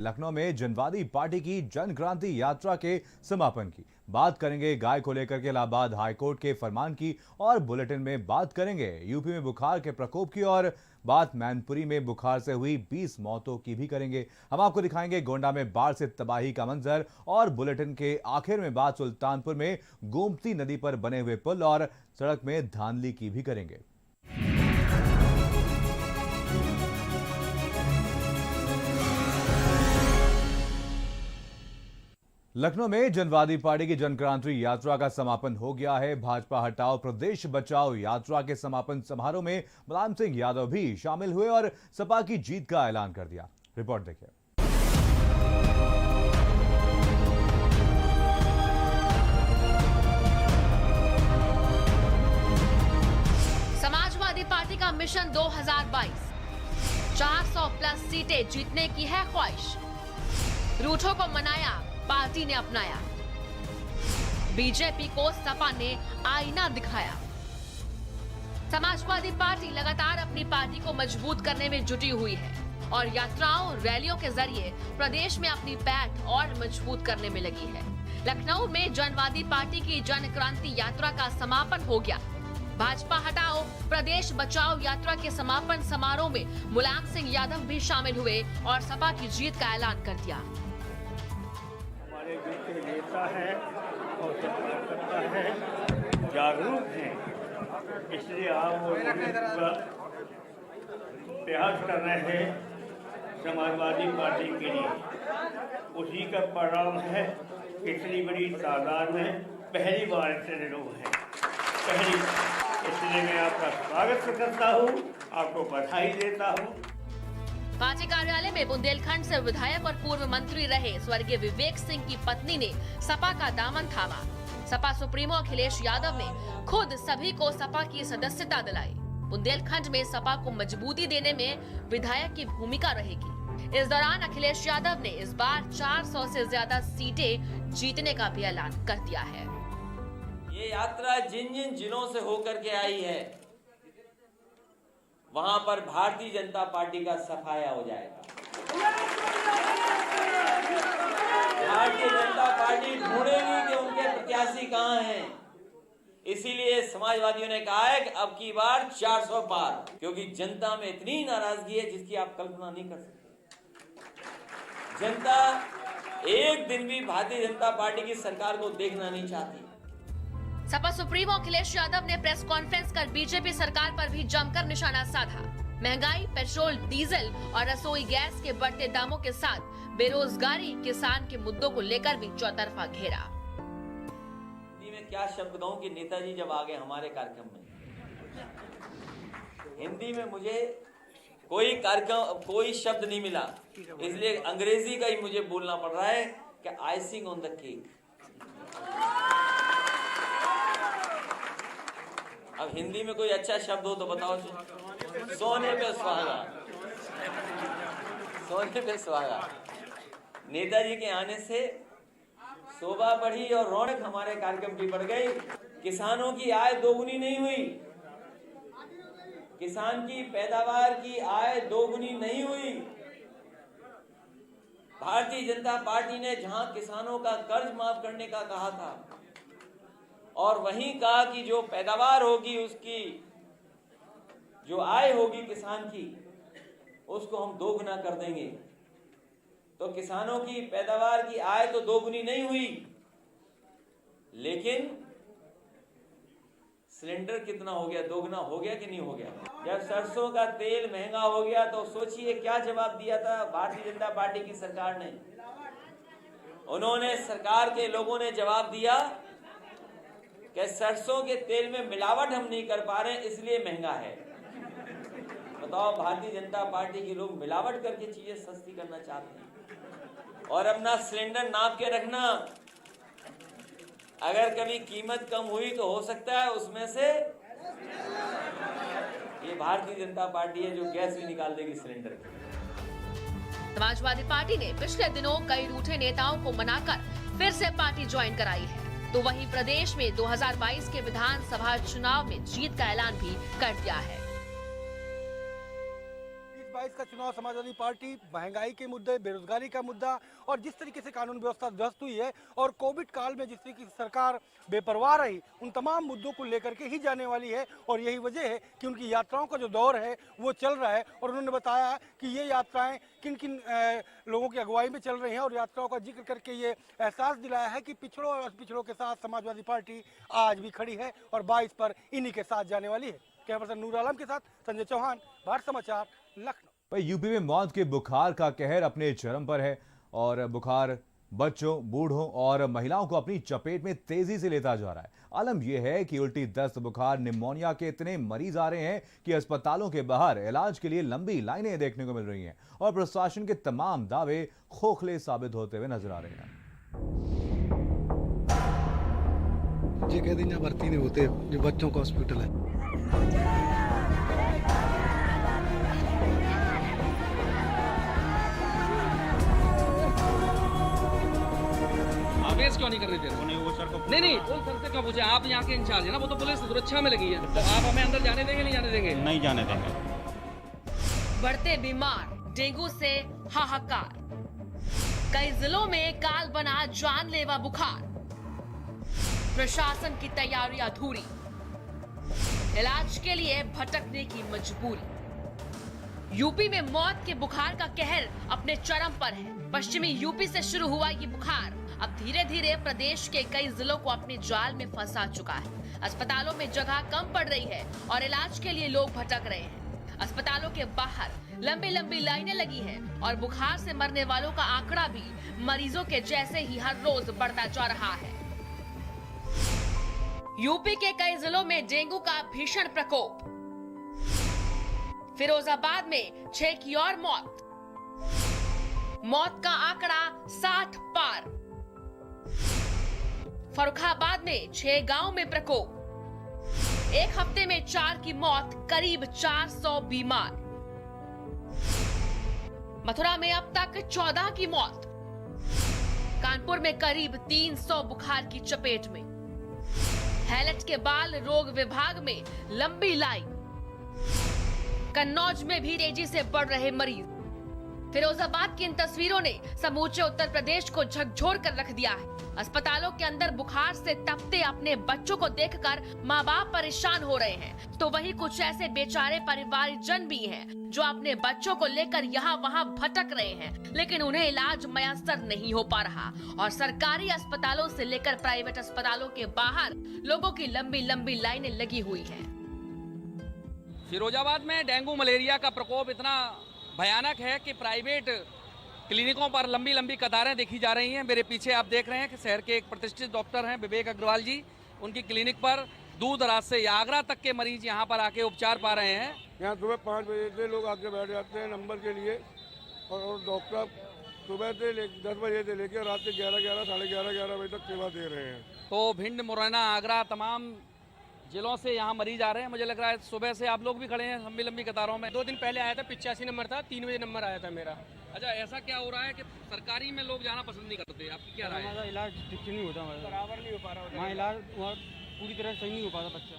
लखनऊ में जनवादी पार्टी की जन क्रांति यात्रा के समापन की बात करेंगे। गाय को लेकर के इलाहाबाद हाईकोर्ट के फरमान की और बुलेटिन में बात करेंगे यूपी में बुखार के प्रकोप की और बात मैनपुरी में बुखार से हुई 20 मौतों की भी करेंगे। हम आपको दिखाएंगे गोंडा में बाढ़ से तबाही का मंजर और बुलेटिन के आखिर में बात सुल्तानपुर में गोमती नदी पर बने हुए पुल और सड़क में धांधली की भी करेंगे। लखनऊ में जनवादी पार्टी की जनक्रांति यात्रा का समापन हो गया है। भाजपा हटाओ प्रदेश बचाओ यात्रा के समापन समारोह में मुलायम सिंह यादव भी शामिल हुए और सपा की जीत का ऐलान कर दिया। रिपोर्ट देखिए। समाजवादी पार्टी का मिशन 2022 400 प्लस सीटें जीतने की है ख्वाहिश। रूठों को मनाया, पार्टी ने अपनाया। बीजेपी को सपा ने आईना दिखाया। समाजवादी पार्टी लगातार अपनी पार्टी को मजबूत करने में जुटी हुई है और यात्राओं रैलियों के जरिए प्रदेश में अपनी पैठ और मजबूत करने में लगी है। लखनऊ में जनवादी पार्टी की जन क्रांति यात्रा का समापन हो गया। भाजपा हटाओ प्रदेश बचाओ यात्रा के समापन समारोह में मुलायम सिंह यादव भी शामिल हुए और सपा की जीत का ऐलान कर दिया। जो नेता है और कार्यकर्ता है जागरूक हैं, इसलिए आप प्रयास कर रहे हैं समाजवादी पार्टी के लिए। उसी का परिणाम है इतनी बड़ी तादाद में पहली बार इतने लोग हैं, इसलिए मैं आपका स्वागत करता हूँ, आपको बधाई देता हूँ। पार्टी कार्यालय में बुंदेलखंड से विधायक और पूर्व मंत्री रहे स्वर्गीय विवेक सिंह की पत्नी ने सपा का दामन थामा। सपा सुप्रीमो अखिलेश यादव ने खुद सभी को सपा की सदस्यता दिलाई। बुंदेलखंड में सपा को मजबूती देने में विधायक की भूमिका रहेगी। इस दौरान अखिलेश यादव ने इस बार 400 से ज्यादा सीटें जीतने का भी ऐलान कर दिया है। ये यात्रा जिन जिन जिलों से होकर के आई है वहां पर भारतीय जनता पार्टी का सफाया हो जाएगा। भारतीय जनता पार्टी ढूंढेगी कि उनके प्रत्याशी कहां हैं। इसीलिए समाजवादियों ने कहा है कि अब की बार 400 पार, क्योंकि जनता में इतनी नाराजगी है जिसकी आप कल्पना नहीं कर सकते। जनता एक दिन भी भारतीय जनता पार्टी की सरकार को देखना नहीं चाहती। सपा सुप्रीमो अखिलेश यादव ने प्रेस कॉन्फ्रेंस कर बीजेपी सरकार पर भी जमकर निशाना साधा। महंगाई, पेट्रोल, डीजल और रसोई गैस के बढ़ते दामों के साथ बेरोजगारी, किसान के मुद्दों को लेकर भी चौतरफा घेरा। हिंदी में क्या शब्द कहूं कि नेताजी जब आ गए हमारे कार्यक्रम में, हिंदी में मुझे कोई शब्द नहीं मिला, इसलिए अंग्रेजी का ही मुझे बोलना पड़ रहा है कि आइसिंग ऑन द केक। अब हिंदी में कोई अच्छा शब्द हो तो बताओ। सोने पे सुहागा, सोने पे सुहागा। नेताजी के आने से शोभा बढ़ी और रौनक हमारे कार्यक्रम की बढ़ गई। किसानों की आय दोगुनी नहीं हुई, किसान की पैदावार की आय दोगुनी नहीं हुई। भारतीय जनता पार्टी ने जहां किसानों का कर्ज माफ करने का कहा था और वहीं कहा कि जो पैदावार होगी, उसकी जो आय होगी किसान की, उसको हम दोगुना कर देंगे। तो किसानों की पैदावार की आय तो दोगुनी नहीं हुई, लेकिन सिलेंडर कितना हो गया, दोगुना हो गया कि नहीं हो गया। जब सरसों का तेल महंगा हो गया तो सोचिए क्या जवाब दिया था भारतीय जनता पार्टी की सरकार ने। उन्होंने, सरकार के लोगों ने जवाब दिया कि सरसों के तेल में मिलावट हम नहीं कर पा रहे हैं, इसलिए महंगा है। बताओ, भारतीय जनता पार्टी के लोग मिलावट करके चीजें सस्ती करना चाहते हैं। और अपना सिलेंडर नाप के रखना, अगर कभी कीमत कम हुई तो हो सकता है उसमें से ये भारतीय जनता पार्टी है जो गैस भी निकाल देगी सिलेंडर की। समाजवादी पार्टी ने पिछले दिनों कई रूठे नेताओं को मनाकर फिर से पार्टी ज्वाइन कराई है, तो वहीं प्रदेश में 2022 के विधानसभा चुनाव में जीत का ऐलान भी कर दिया है। का चुनाव समाजवादी पार्टी महंगाई के मुद्दे, बेरोजगारी का मुद्दा और जिस तरीके से कानून व्यवस्था ध्वस्त हुई है और कोविड काल में जिस तरीके से सरकार बेपरवाह रही, उन तमाम मुद्दों को लेकर के ही जाने वाली है। और यही वजह है कि उनकी यात्राओं का जो दौर है वो चल रहा है और उन्होंने बताया कि ये यात्राएं किन किन लोगों की अगुवाई में चल रही हैं और यात्राओं का जिक्र करके ये एहसास दिलाया है कि पिछड़ों और पिछड़ों के साथ समाजवादी पार्टी आज भी खड़ी है और 22 पर इन्हीं के साथ जाने वाली है। कैमरा पर्सन नूर आलम के साथ संजय चौहान, भारत समाचार, लखनऊ। यूपी में मौत के बुखार का कहर अपने चरम पर है और बुखार बच्चों, बूढ़ों और महिलाओं को अपनी चपेट में तेजी से लेता जा रहा है। आलम यह है कि उल्टी, दस्त, बुखार, निमोनिया के इतने मरीज आ रहे हैं कि अस्पतालों के बाहर इलाज के लिए लंबी लाइनें देखने को मिल रही हैं और प्रशासन के तमाम दावे खोखले साबित होते हुए नजर आ रहे हैं। ये कह दिन भर्ती नहीं होते, जो बच्चों का हॉस्पिटल है। क्यों नहीं करने दे रहे? वो सर को नहीं, वो सर से क्यों पूछे? आप यहाँ के इंचार्ज है ना, वो तो पुलिस सुरक्षा में लगी है, तो आप हमें अंदर जाने देंगे नहीं जाने देंगे? नहीं जाने देंगे। बढ़ते बीमार, डेंगू से हाहाकार, कई जिलों में काल बना जानलेवा बुखार, प्रशासन की तैयारी अधूरी, इलाज के लिए भटकने की मजबूरी। यूपी में मौत के बुखार का कहर अपने चरम पर है। पश्चिमी यूपी से शुरू हुआ ये बुखार अब धीरे धीरे प्रदेश के कई जिलों को अपने जाल में फंसा चुका है। अस्पतालों में जगह कम पड़ रही है और इलाज के लिए लोग भटक रहे हैं। अस्पतालों के बाहर लंबी लंबी लाइनें लगी हैं और बुखार से मरने वालों का आंकड़ा भी मरीजों के जैसे ही हर रोज बढ़ता जा रहा है। यूपी के कई जिलों में डेंगू का भीषण प्रकोप, फिरोजाबाद में 6 की और मौत का आंकड़ा 60 पार। फर्रुखाबाद में 6 गांव में प्रकोप, एक हफ्ते में 4 की मौत, करीब 400 बीमार। मथुरा में अब तक 14 की मौत, कानपुर में करीब 300 बुखार की चपेट में। हैलट के बाल रोग विभाग में लंबी लाइन, कन्नौज में भी तेजी से बढ़ रहे मरीज। फिरोजाबाद की इन तस्वीरों ने समूचे उत्तर प्रदेश को झकझोर कर रख दिया है। अस्पतालों के अंदर बुखार से तपते अपने बच्चों को देखकर माँ बाप परेशान हो रहे हैं, तो वहीं कुछ ऐसे बेचारे परिवारजन भी हैं जो अपने बच्चों को लेकर यहाँ वहाँ भटक रहे हैं, लेकिन उन्हें इलाज मयसर नहीं हो पा रहा और सरकारी अस्पतालों से लेकर प्राइवेट अस्पतालों के बाहर लोगों की लंबी लंबी लाइनें लगी हुई है। फिरोजाबाद में डेंगू मलेरिया का प्रकोप इतना भयानक है कि प्राइवेट क्लिनिकों पर लंबी लंबी कतारें देखी जा रही हैं। मेरे पीछे आप देख रहे हैं कि शहर के एक प्रतिष्ठित डॉक्टर हैं विवेक अग्रवाल जी, उनकी क्लिनिक पर दूर दराज से या आगरा तक के मरीज यहाँ पर आके उपचार पा रहे हैं। यहाँ सुबह 5 बजे से लोग आके बैठ जाते हैं नंबर के लिए और डॉक्टर सुबह से 10 बजे से लेकर रात के 11, साढ़े 11 बजे तक सेवा दे रहे हैं। तो भिंड, मुरैना, आगरा तमाम जिलों से यहाँ मरीज आ रहे हैं। मुझे लग रहा है सुबह से आप लोग भी खड़े हैं लंबी लंबी कतारों में। 2 दिन पहले आया था, 85 नंबर था, 3 बजे नंबर आया था मेरा। अच्छा, ऐसा क्या हो रहा है कि सरकारी में लोग जाना पसंद नहीं करते? आपकी क्या राय है? हमारा इलाज ठीक से नहीं होता, बराबर नहीं हो पा रहा, वहाँ इलाज वहाँ पूरी तरह सही नहीं हो पाता बच्चा।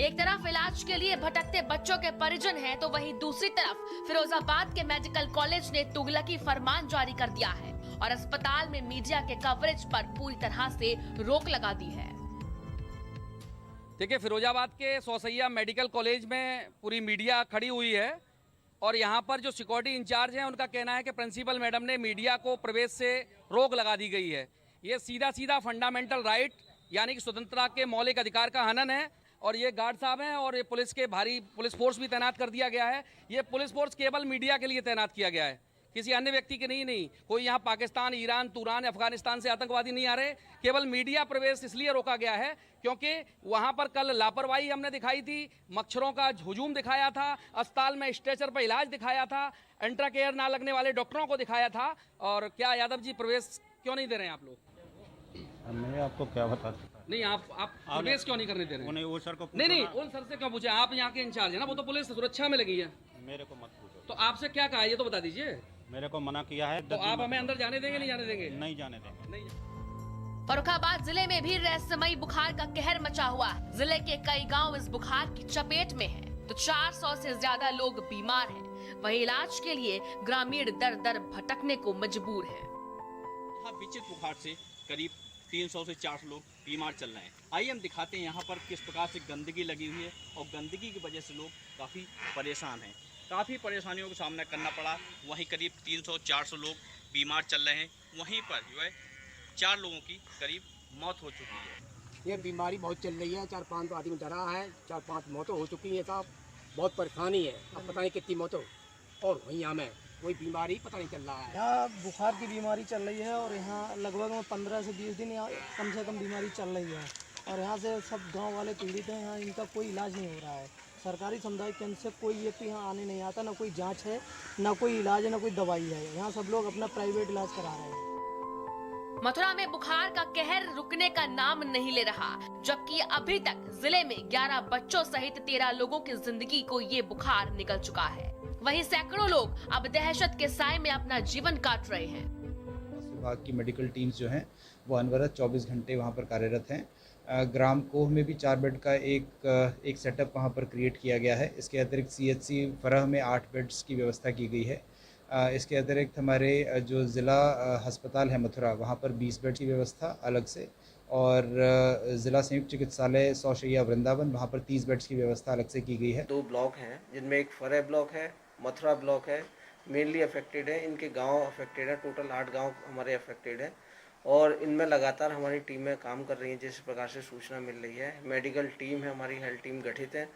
एक तरफ इलाज के लिए भटकते बच्चों के परिजन हैं, तो वहीं दूसरी तरफ फिरोजाबाद के मेडिकल कॉलेज ने तुगलकी फरमान जारी कर दिया है और अस्पताल में मीडिया के कवरेज पर पूरी तरह से रोक लगा दी है। देखिए, फिरोजाबाद के सौसैया मेडिकल कॉलेज में पूरी मीडिया खड़ी हुई है और यहाँ पर जो सिक्योरिटी इंचार्ज हैं उनका कहना है कि प्रिंसिपल मैडम ने मीडिया को प्रवेश से रोक लगा दी गई है। ये सीधा सीधा फंडामेंटल राइट यानी कि स्वतंत्रता के मौलिक अधिकार का हनन है और ये गार्ड साहब हैं और ये पुलिस के भारी पुलिस फोर्स भी तैनात कर दिया गया है। ये पुलिस फोर्स केवल मीडिया के लिए तैनात किया गया है, किसी अन्य व्यक्ति के नहीं। कोई यहाँ पाकिस्तान, ईरान, तुरान, अफगानिस्तान से आतंकवादी नहीं आ रहे। केवल मीडिया प्रवेश इसलिए रोका गया है क्योंकि वहाँ पर कल लापरवाही हमने दिखाई थी, मच्छरों का हुजूम दिखाया था, अस्पताल में स्ट्रेचर पर इलाज दिखाया था, एंट्राकेयर ना लगने वाले डॉक्टरों को दिखाया था। और क्या यादव जी प्रवेश क्यों नहीं दे रहे हैं आप लोग? मैं आपको क्या बता सकता हूँ? नहीं, आप प्रवेश क्यों नहीं करने दे रहे हैं? वो सर को नहीं, उन सर से क्यों पूछे? आप यहाँ के इंचार्ज है ना, वो तो पुलिस सुरक्षा में लगी है। मेरे को मत पूछो। तो आपसे क्या कहा ये तो बता दीजिए। मेरे को मना किया है। तो आप हमें अंदर जाने देंगे नहीं जाने देंगे? नहीं जाने देंगे। नहीं। फर्रुखाबाद जिले में भी रहस्यमयी बुखार का कहर मचा हुआ है। जिले के कई गांव इस बुखार की चपेट में हैं, तो 400 से ज्यादा लोग बीमार हैं। वहीं इलाज के लिए ग्रामीण दर दर भटकने को मजबूर है। यहाँ विचित्र बुखार से करीब 300 से 400 लोग बीमार चल रहे हैं। आइए हम दिखाते हैं यहाँ पर किस प्रकार से गंदगी लगी हुई है और गंदगी की वजह से लोग काफ़ी परेशान हैं। काफ़ी परेशानियों का सामना करना पड़ा। वहीं करीब 300-400 लोग बीमार चल रहे हैं। वहीं पर जो है 4 लोगों की करीब मौत हो चुकी है। ये बीमारी बहुत चल रही है। 4-5 आदमी डरा है, 4-5 मौतें हो चुकी हैं साहब। बहुत परेशानी है, अब पता नहीं कितनी मौतें और वहीं यहाँ में कोई बीमारी पता नहीं चल रहा है। यहाँ बुखार की बीमारी चल रही है और यहाँ लगभग 15 से 20 दिन यहाँ कम से कम बीमारी चल रही है और यहाँ से सब गांव वाले पीड़ित हैं। यहाँ इनका कोई इलाज नहीं हो रहा है। सरकारी समुदाय केंद्र से कोई व्यक्ति यहाँ आने नहीं आता, ना कोई जांच है, ना कोई इलाज है, ना कोई दवाई है। यहाँ सब लोग अपना प्राइवेट इलाज करा रहे हैं। मथुरा में बुखार का कहर रुकने का नाम नहीं ले रहा, जबकि अभी तक जिले में 11 बच्चों सहित 13 लोगों की जिंदगी को ये बुखार निकल चुका है। वहीं सैकड़ों लोग अब दहशत के साए में अपना जीवन काट रहे हैं। विभाग की मेडिकल टीम्स जो हैं वो अनवरत 24 घंटे वहाँ पर कार्यरत हैं। ग्राम कोह में भी 4 बेड का एक सेटअप वहाँ पर क्रिएट किया गया है। इसके अतिरिक्त CHC फरह में 8 बेड्स की व्यवस्था की गई है। इसके अतिरिक्त हमारे जो ज़िला अस्पताल है मथुरा, वहाँ पर 20 बेड की व्यवस्था अलग से, और ज़िला संयुक्त चिकित्सालय 100 शैय्या वृंदावन, वहाँ पर 30 बेड्स की व्यवस्था अलग से की गई है। 2 ब्लॉक हैं जिनमें एक फरह ब्लॉक है, मथुरा ब्लॉक है, मेनली अफेक्टेड है। इनके गांव अफेक्टेड है, टोटल 8 गांव हमारे अफेक्टेड है और इनमें लगातार हमारी टीमें काम कर रही हैं। जिस प्रकार से सूचना मिल रही है, मेडिकल टीम है, हमारी हेल्थ टीम गठित है,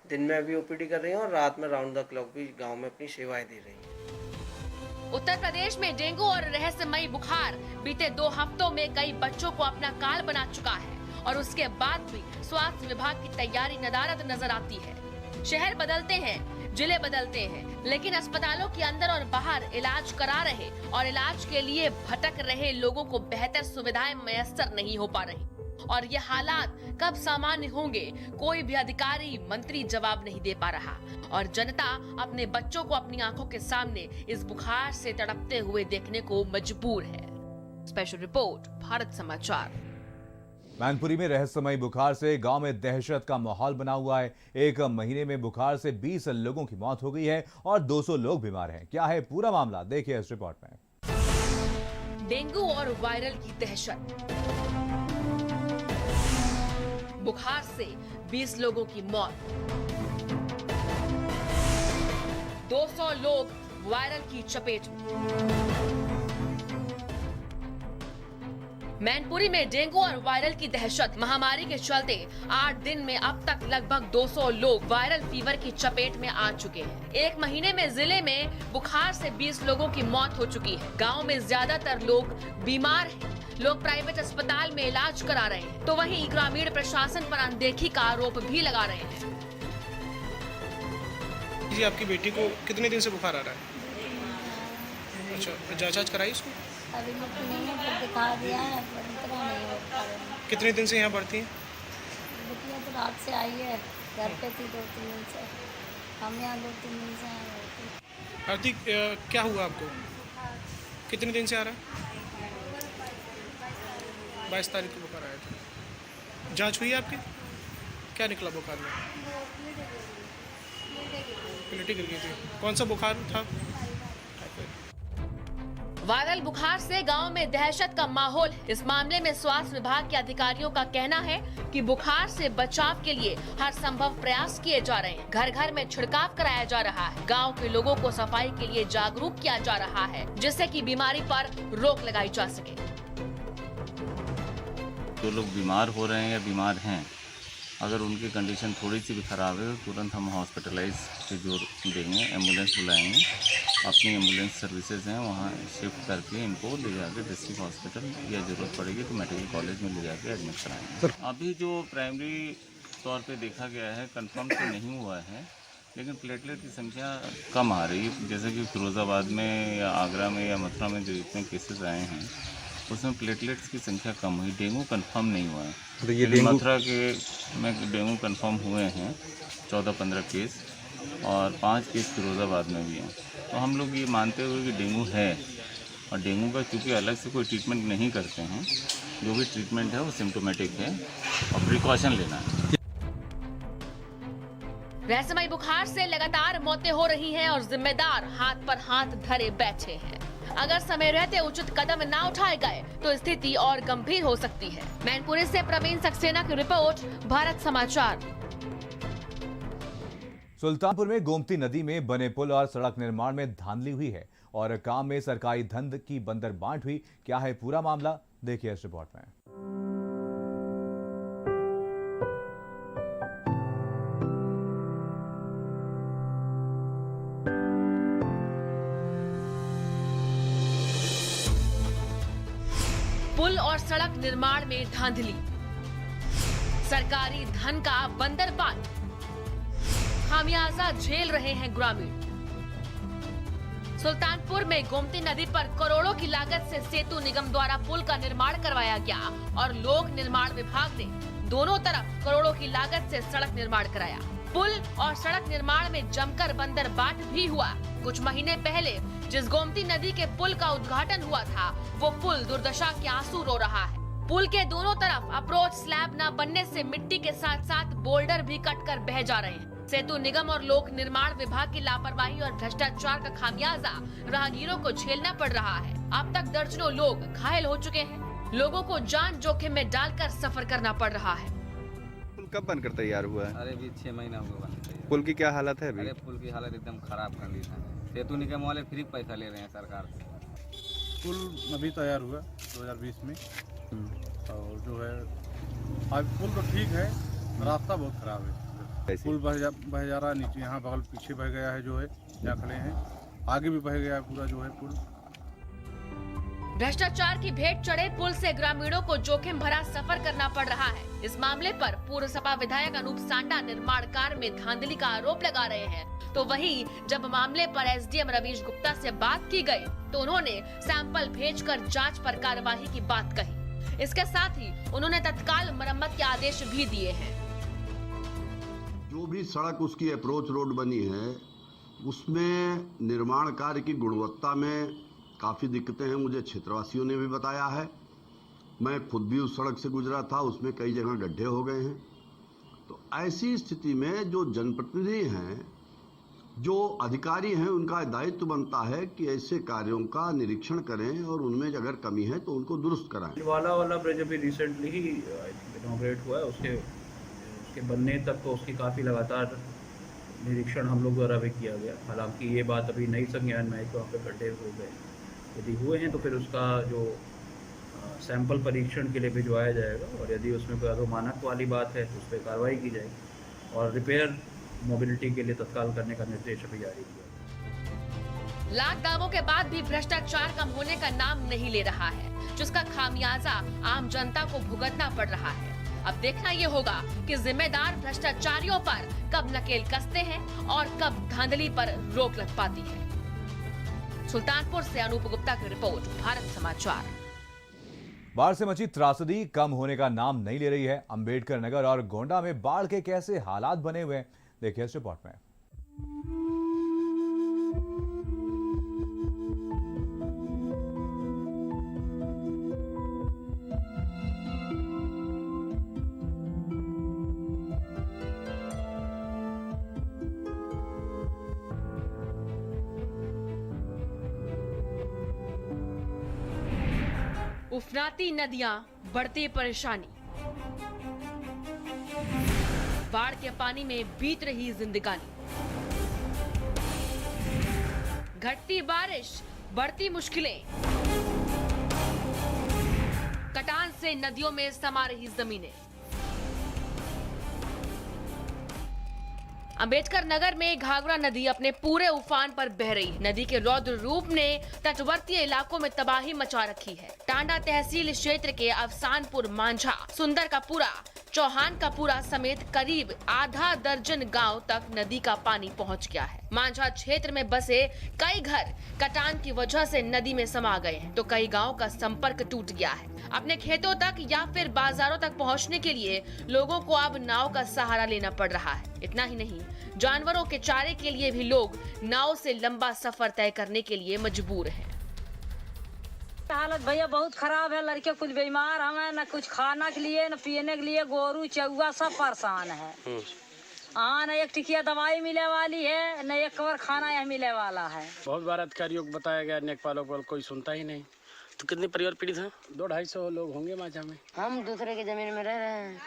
दिन में भी OPD कर रही हैं और रात में राउंड द क्लॉक भी गाँव में अपनी सेवाएँ दे रही हैं। उत्तर प्रदेश में डेंगू और रहस्यमयी बुखार बीते 2 हफ्तों में कई बच्चों को अपना काल बना चुका है और उसके बाद भी स्वास्थ्य विभाग की तैयारी नदारद नजर आती है। शहर बदलते हैं, जिले बदलते हैं, लेकिन अस्पतालों के अंदर और बाहर इलाज करा रहे और इलाज के लिए भटक रहे लोगों को बेहतर सुविधाएं मैसर नहीं हो पा रही। और ये हालात कब सामान्य होंगे, कोई भी अधिकारी मंत्री जवाब नहीं दे पा रहा और जनता अपने बच्चों को अपनी आंखों के सामने इस बुखार से तड़पते हुए देखने को मजबूर है। स्पेशल रिपोर्ट, भारत समाचार। मैनपुरी में रहस्यमयी बुखार से गांव में दहशत का माहौल बना हुआ है। 1 महीने में बुखार से 20 लोगों की मौत हो गई है और 200 लोग बीमार हैं। क्या है पूरा मामला, देखिए इस रिपोर्ट में। डेंगू और वायरल की दहशत। बुखार से 20 लोगों की मौत, 200 लोग वायरल की चपेट में। मैनपुरी में डेंगू और वायरल की दहशत। महामारी के चलते 8 दिन में अब तक लगभग 200 लोग वायरल फीवर की चपेट में आ चुके हैं। 1 महीने में जिले में बुखार से 20 लोगों की मौत हो चुकी है। गांव में ज्यादातर लोग बीमार हैं। लोग प्राइवेट अस्पताल में इलाज करा रहे हैं, तो वहीं ग्रामीण प्रशासन पर अनदेखी का आरोप भी लगा रहे हैं। जी, आपकी बेटी को कितने दिन से बुखार आ रहा है? अच्छा, जांच कराई इसको? अभी नहीं है, दिखा दिया है, इतना नहीं हो पा रहा। कितने दिन से यहाँ पढ़ती हैं? बेटियाँ तो रात से आई है, घर पे थी 2-3 दिन से। हम यहाँ 2-3 दिन से आए हुए। आरती, क्या हुआ आपको? कितने दिन से आ रहा है? 22 तारीख को बुखार आया था। जांच हुई है आपकी? क्या निकला बुखार में? प्लेटें गिर गई थी। कौन सा बुखार था? वायरल बुखार से गांव में दहशत का माहौल। इस मामले में स्वास्थ्य विभाग के अधिकारियों का कहना है कि बुखार से बचाव के लिए हर संभव प्रयास किए जा रहे हैं। घर घर में छिड़काव कराया जा रहा है। गांव के लोगों को सफाई के लिए जागरूक किया जा रहा है, जिससे कि बीमारी पर रोक लगाई जा सके। जो लोग बीमार हो रहे हैं या बीमार हैं, अगर उनकी कंडीशन थोड़ी सी भी ख़राब है तो तुरंत हम हॉस्पिटलाइज से जोड़ देंगे, एम्बुलेंस बुलाएंगे। अपनी एम्बुलेंस सर्विसेज हैं वहाँ शिफ्ट करके इनको ले जाके डिस्ट्रिक्ट हॉस्पिटल या ज़रूरत पड़ेगी तो मेडिकल कॉलेज में ले जाके एडमिट कराएंगे। अभी जो प्राइमरी तौर पे देखा गया है, कंफर्म तो नहीं हुआ है, लेकिन प्लेटलेट की संख्या कम आ रही है। जैसे कि फिरोज़ाबाद में या आगरा में या मथुरा में जो जितने केसेस आए हैं उसमें प्लेटलेट्स की संख्या कम हुई। डेंगू कंफर्म नहीं हुआ है। तो ये मथुरा के में डेंगू कंफर्म हुए हैं 14-15 केस और 5 केस फिरोज़ाबाद में भी हैं। तो हम लोग ये मानते हुए कि डेंगू है और डेंगू का चूँकि अलग से कोई ट्रीटमेंट नहीं करते हैं, जो भी ट्रीटमेंट है वो सिम्टोमेटिक है और प्रिकॉशन लेना है। रहस्यमय बुखार से लगातार मौतें हो रही हैं और जिम्मेदार हाथ पर हाथ धरे बैठे हैं। अगर समय रहते उचित कदम ना उठाए गए तो स्थिति और गंभीर हो सकती है। मैनपुरी से प्रवीण सक्सेना की रिपोर्ट, भारत समाचार। सुल्तानपुर में गोमती नदी में बने पुल और सड़क निर्माण में धांधली हुई है और काम में सरकारी धन की बंदर बांट हुई। क्या है पूरा मामला, देखिए इस रिपोर्ट में। पुल और सड़क निर्माण में धांधली, सरकारी धन का बंदरबांट, खामियाजा झेल रहे हैं ग्रामीण। सुल्तानपुर में गोमती नदी पर करोड़ों की लागत से सेतु निगम द्वारा पुल का निर्माण करवाया गया और लोक निर्माण विभाग ने दोनों तरफ करोड़ों की लागत से सड़क निर्माण कराया। पुल और सड़क निर्माण में जमकर बंदरबाट भी हुआ। कुछ महीने पहले जिस गोमती नदी के पुल का उद्घाटन हुआ था, वो पुल दुर्दशा के आंसू रो रहा है। पुल के दोनों तरफ अप्रोच स्लैब न बनने से मिट्टी के साथ साथ बोल्डर भी कटकर बह जा रहे हैं। सेतु निगम और लोक निर्माण विभाग की लापरवाही और भ्रष्टाचार का खामियाजा राहगीरों को झेलना पड़ रहा है। अब तक दर्जनों लोग घायल हो चुके हैं। लोगों को जान जोखिम में डालकर सफर करना पड़ रहा है। पुल कब बनकर तैयार हुआ है? अरे भी 6 महीना हुआ बन तैयार। पुल की क्या हालत है अभी? अरे पुल की हालत एकदम खराब कंडीशन है। सेतु निगम वाले फ्री पैसा ले रहे हैं सरकार से। पुल अभी तैयार हुआ 2020 में और जो है आज पुल तो ठीक है, रास्ता बहुत खराब है। पुल बह जा रहा है नीचे, यहाँ बगल पीछे बह गया है, जो है यहाँ खड़े हैं, आगे भी बह गया है पूरा जो है पुल। भ्रष्टाचार की भेंट चढ़े पुल से ग्रामीणों को जोखिम भरा सफर करना पड़ रहा है। इस मामले पर पूर्व सपा विधायक अनूप सांडा निर्माण कार्य में धांधली का आरोप लगा रहे हैं। तो वहीं जब मामले पर एसडीएम रवीश गुप्ता से बात की गई तो उन्होंने सैंपल भेजकर जांच पर कार्यवाही की बात कही। इसके साथ ही उन्होंने तत्काल मरम्मत के आदेश भी दिए हैं। जो भी सड़क उसकी अप्रोच रोड बनी है उसमें निर्माण कार्य की गुणवत्ता में काफ़ी दिक्कतें हैं, मुझे क्षेत्रवासियों ने भी बताया है। मैं खुद भी उस सड़क से गुजरा था, उसमें कई जगह गड्ढे हो गए हैं। तो ऐसी स्थिति में जो जनप्रतिनिधि हैं, जो अधिकारी हैं, उनका दायित्व बनता है कि ऐसे कार्यों का निरीक्षण करें और उनमें अगर कमी है तो उनको दुरुस्त कराएं। वाला ब्रिज अभी रिसेंटली ही इनॉग्रेट हुआ है, उसके बनने तक तो उसकी काफ़ी लगातार निरीक्षण हम लोग द्वारा भी किया गया। हालांकि ये बात अभी नई संज्ञान में आई कि वहाँ पे गड्ढे हो गए, यदि हुए हैं तो फिर उसका जो सैंपल परीक्षण के लिए भिजवाया जाएगा और यदि उसमें कोई अगर मानक वाली बात है तो उस पर कार्रवाई की जाएगी और रिपेयर मोबिलिटी के लिए तत्काल करने का निर्देश अभी जारी किया। लाख दावों के बाद भी भ्रष्टाचार कम होने का नाम नहीं ले रहा है, जिसका खामियाजा आम जनता को भुगतना पड़ रहा है। अब देखना ये होगा कि जिम्मेदार भ्रष्टाचारियों पर कब नकेल कसते हैं और कब धांधली पर रोक लग पाती है। सुल्तानपुर से अनूप गुप्ता की रिपोर्ट, भारत समाचार। बाढ़ से मची त्रासदी कम होने का नाम नहीं ले रही है। अंबेडकर नगर और गोंडा में बाढ़ के कैसे हालात बने हुए हैं, देखिए इस रिपोर्ट में। उफनाती नदियां, बढ़ती परेशानी, बाढ़ के पानी में बीत रही जिंदगानी, घटती बारिश, बढ़ती मुश्किलें, कटान से नदियों में समा रही जमीनें। अंबेडकर नगर में घाघरा नदी अपने पूरे उफान पर बह रही है। नदी के रौद्र रूप ने तटवर्ती इलाकों में तबाही मचा रखी है। टांडा तहसील क्षेत्र के अफसानपुर, मांझा, सुंदर का पूरा, चौहान का पूरा समेत करीब आधा दर्जन गांव तक नदी का पानी पहुंच गया है। मांझा क्षेत्र में बसे कई घर कटान की वजह से नदी में समा गए हैं, तो कई गांव का संपर्क टूट गया है। अपने खेतों तक या फिर बाजारों तक पहुंचने के लिए लोगों को अब नाव का सहारा लेना पड़ रहा है। इतना ही नहीं, जानवरों के चारे के लिए भी लोग नाव से लंबा सफर तय करने के लिए मजबूर हैं। हालत भैया बहुत खराब है। लड़के कुछ बीमार हमें, न कुछ खाना के लिए न पीने के लिए, गोरू चौवा सब परेशान है। हाँ, न एक टिकिया दवाई मिले वाली है, न एक कवर खाना यहाँ मिले वाला है। बहुत बार अधिकारियों को बताया गया, नेकपालों को, कोई सुनता ही नहीं। तो कितने परिवार पीड़ित हैं? 200-250 लोग होंगे माझा में। हम दूसरे की जमीन में रह रहे हैं।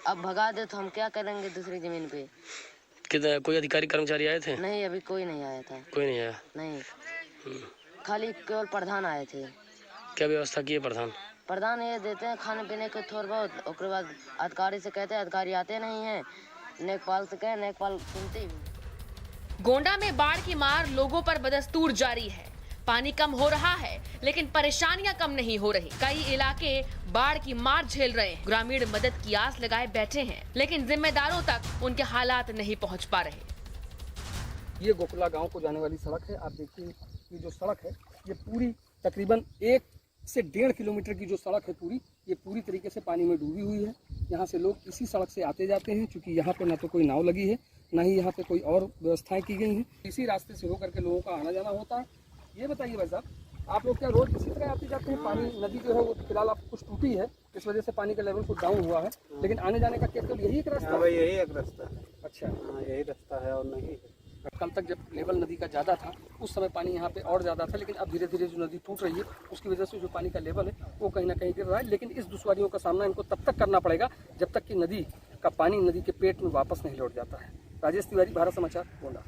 अब भगा दे तो हम क्या करेंगे दूसरी जमीन पे? कितना कोई अधिकारी कर्मचारी आए थे? नहीं, अभी कोई नहीं आया था। कोई नहीं आया? नहीं, खाली केवल प्रधान आए थे। क्या व्यवस्था की है प्रधान? प्रधान ये देते हैं खाने पीने को थोड़ा बहुत, उसके बाद अधिकारी से कहते हैं, अधिकारी आते नहीं हैं। नेकपाल से कहे, नेकपाल सुनते ही। गोंडा में बाढ़ की मार लोगों पर बदस्तूर जारी है। पानी कम हो रहा है, लेकिन परेशानियां कम नहीं हो रही। कई इलाके बाढ़ की मार झेल रहे हैं। ग्रामीण मदद की आस लगाए बैठे हैं, लेकिन जिम्मेदारों तक उनके हालात नहीं पहुंच पा रहे। ये गोकुला गांव को जाने वाली सड़क है। आप देखिए, ये जो सड़क है, ये पूरी तकरीबन 1 से 1.5 किलोमीटर की जो सड़क है पूरी, ये पूरी तरीके से पानी में डूबी हुई है। यहाँ से लोग इसी सड़क से आते जाते हैं, क्योंकि यहाँ पे ना तो कोई नाव लगी है, ना ही यहाँ पे कोई और व्यवस्थाएं की गई हैं। इसी रास्ते से होकर के लोगों का आना जाना होता है। ये बताइए भाई साहब, आप लोग क्या रोज इसी तरह आते जाते हैं? पानी नदी जो है वो फिलहाल आप कुछ टूटी है, इस वजह से पानी का लेवल कुछ डाउन हुआ है, लेकिन आने जाने का केवल यही एक रास्ता है? यही एक रास्ता है। अच्छा, यही रास्ता है और नहीं। कल तक जब लेवल नदी का ज़्यादा था, उस समय पानी यहाँ पे और ज़्यादा था, लेकिन अब धीरे धीरे जो नदी टूट रही है, उसकी वजह से जो पानी का लेवल है वो कहीं ना कहीं गिर रहा है। लेकिन इस दुश्वारियों का सामना इनको तब तक करना पड़ेगा जब तक कि नदी का पानी नदी के पेट में वापस नहीं लौट जाता है। राजेश तिवारी, भारत समाचार, गोंडा।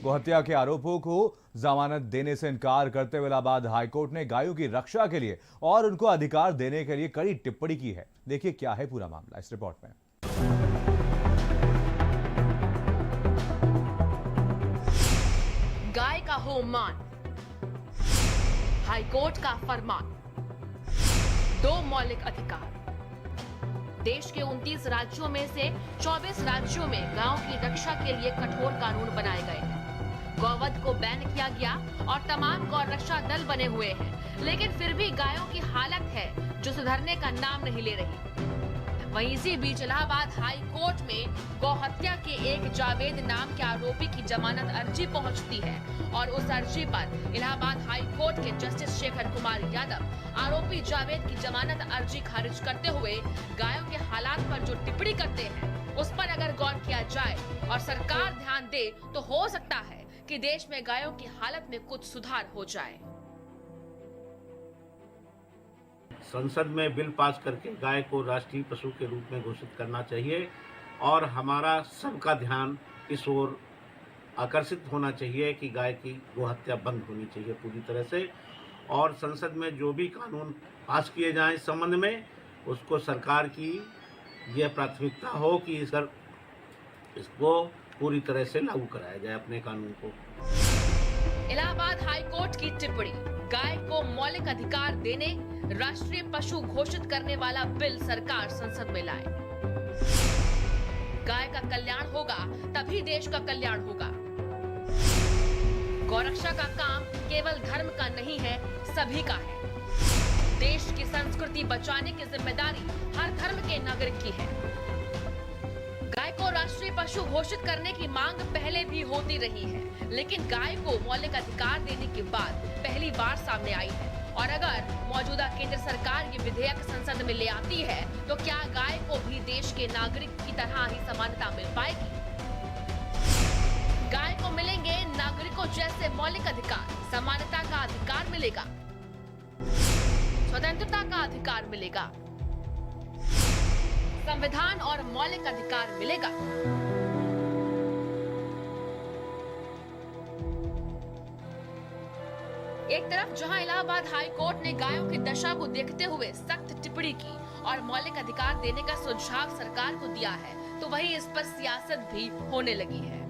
गोहत्या के आरोपों को जमानत देने से इनकार करते हुए इलाहाबाद हाईकोर्ट ने गायों की रक्षा के लिए और उनको अधिकार देने के लिए कड़ी टिप्पणी की है। देखिए क्या है पूरा मामला इस रिपोर्ट में। गाय का हो मान, हाईकोर्ट का फरमान, 2 मौलिक अधिकार। देश के 29 राज्यों में से 24 राज्यों में गायों की रक्षा के लिए कठोर कानून बनाए गए हैं। गौवध को बैन किया गया और तमाम गौ रक्षा दल बने हुए हैं, लेकिन फिर भी गायों की हालत है जो सुधरने का नाम नहीं ले रही। वहीं इसी बीच इलाहाबाद हाई कोर्ट में गौहत्या के एक जावेद नाम के आरोपी की जमानत अर्जी पहुंचती है और उस अर्जी पर इलाहाबाद हाई कोर्ट के जस्टिस शेखर कुमार यादव आरोपी जावेद की जमानत अर्जी खारिज करते हुए गायों के हालात पर जो टिप्पणी करते हैं उस पर अगर गौर किया जाए और सरकार ध्यान दे तो हो सकता है कि देश में गायों की हालत में कुछ सुधार हो जाए। संसद में बिल पास करके गाय को राष्ट्रीय पशु के रूप में घोषित करना चाहिए और हमारा सबका ध्यान इस ओर आकर्षित होना चाहिए कि गाय की गोहत्या बंद होनी चाहिए पूरी तरह से। और संसद में जो भी कानून पास किए जाएं इस संबंध में, उसको सरकार की यह प्राथमिकता हो कि इसको पूरी तरह से लागू कराया जाए अपने कानून को। इलाहाबाद हाई कोर्ट की टिप्पणी, गाय को मौलिक अधिकार देने, राष्ट्रीय पशु घोषित करने वाला बिल सरकार संसद में लाए। गाय का कल्याण होगा तभी देश का कल्याण होगा। गौरक्षा का काम केवल धर्म का नहीं है, सभी का है। देश की संस्कृति बचाने की जिम्मेदारी हर धर्म के नागरिक की है। गाय को राष्ट्रीय पशु घोषित करने की मांग पहले भी होती रही है, लेकिन गाय को मौलिक अधिकार देने के बाद पहली बार सामने आई है। और अगर मौजूदा केंद्र सरकार ये विधेयक संसद में ले आती है तो क्या गाय को भी देश के नागरिक की तरह ही समानता मिल पाएगी? गाय को मिलेंगे नागरिकों जैसे मौलिक अधिकार, समानता का अधिकार मिलेगा, स्वतंत्रता का अधिकार मिलेगा, संविधान और मौलिक अधिकार मिलेगा। एक तरफ जहां इलाहाबाद हाई कोर्ट ने गायों की दशा को देखते हुए सख्त टिप्पणी की और मौलिक अधिकार देने का सुझाव सरकार को दिया है, तो वहीं इस पर सियासत भी होने लगी है।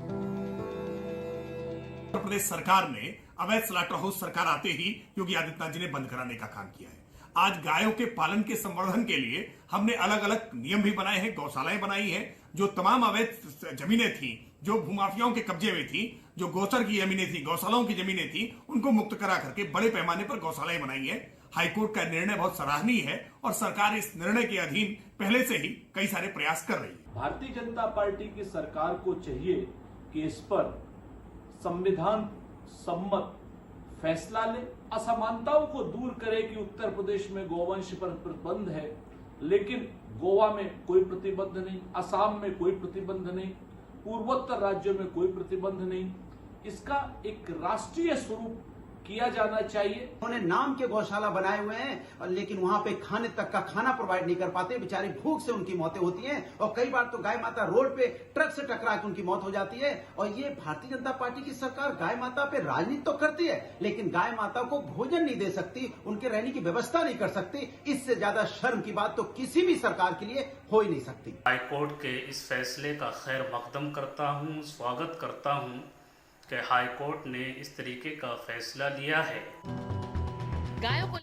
उत्तर प्रदेश सरकार ने अवैध स्लॉटर हाउस सरकार आते ही योगी आदित्यनाथ जी ने बंद कराने का काम किया है। आज गायों के पालन के संवर्धन के लिए हमने अलग अलग नियम भी बनाए हैं, गौशालाएं बनाई हैं। जो तमाम अवैध जमीनें थी, जो भूमाफियाओं के कब्जे में थी, जो गोचर की जमीनें थी, गौशालाओं की जमीनें थी, उनको मुक्त करा करके बड़े पैमाने पर गौशालाएं बनाई है। हाईकोर्ट का निर्णय बहुत सराहनीय है और सरकार इस निर्णय के अधीन पहले से ही कई सारे प्रयास कर रही है। भारतीय जनता पार्टी की सरकार को चाहिए कि इस पर संविधान सम्मत फैसला ले, असमानताओं को दूर करे कि उत्तर प्रदेश में गौवंश पर प्रतिबंध है, लेकिन गोवा में कोई प्रतिबंध नहीं, असम में कोई प्रतिबंध नहीं, पूर्वोत्तर राज्यों में कोई प्रतिबंध नहीं। इसका एक राष्ट्रीय स्वरूप किया जाना चाहिए। उन्होंने नाम के गौशाला बनाए हुए हैं, लेकिन वहां पे खाने तक का खाना प्रोवाइड नहीं कर पाते, बेचारी भूख से उनकी मौतें होती हैं और कई बार तो गाय माता रोड पे ट्रक से टकरा के उनकी मौत हो जाती है। और ये भारतीय जनता पार्टी की सरकार गाय माता पे राजनीति तो करती है, लेकिन गाय माता को भोजन नहीं दे सकती, उनके रहने की व्यवस्था नहीं कर सकती। इससे ज्यादा शर्म की बात तो किसी भी सरकार के लिए हो ही नहीं सकती। हाईकोर्ट के इस फैसले का खैर मकदम करता हूँ, स्वागत करता हूँ कि हाईकोर्ट ने इस तरीके का फैसला लिया है। गायों को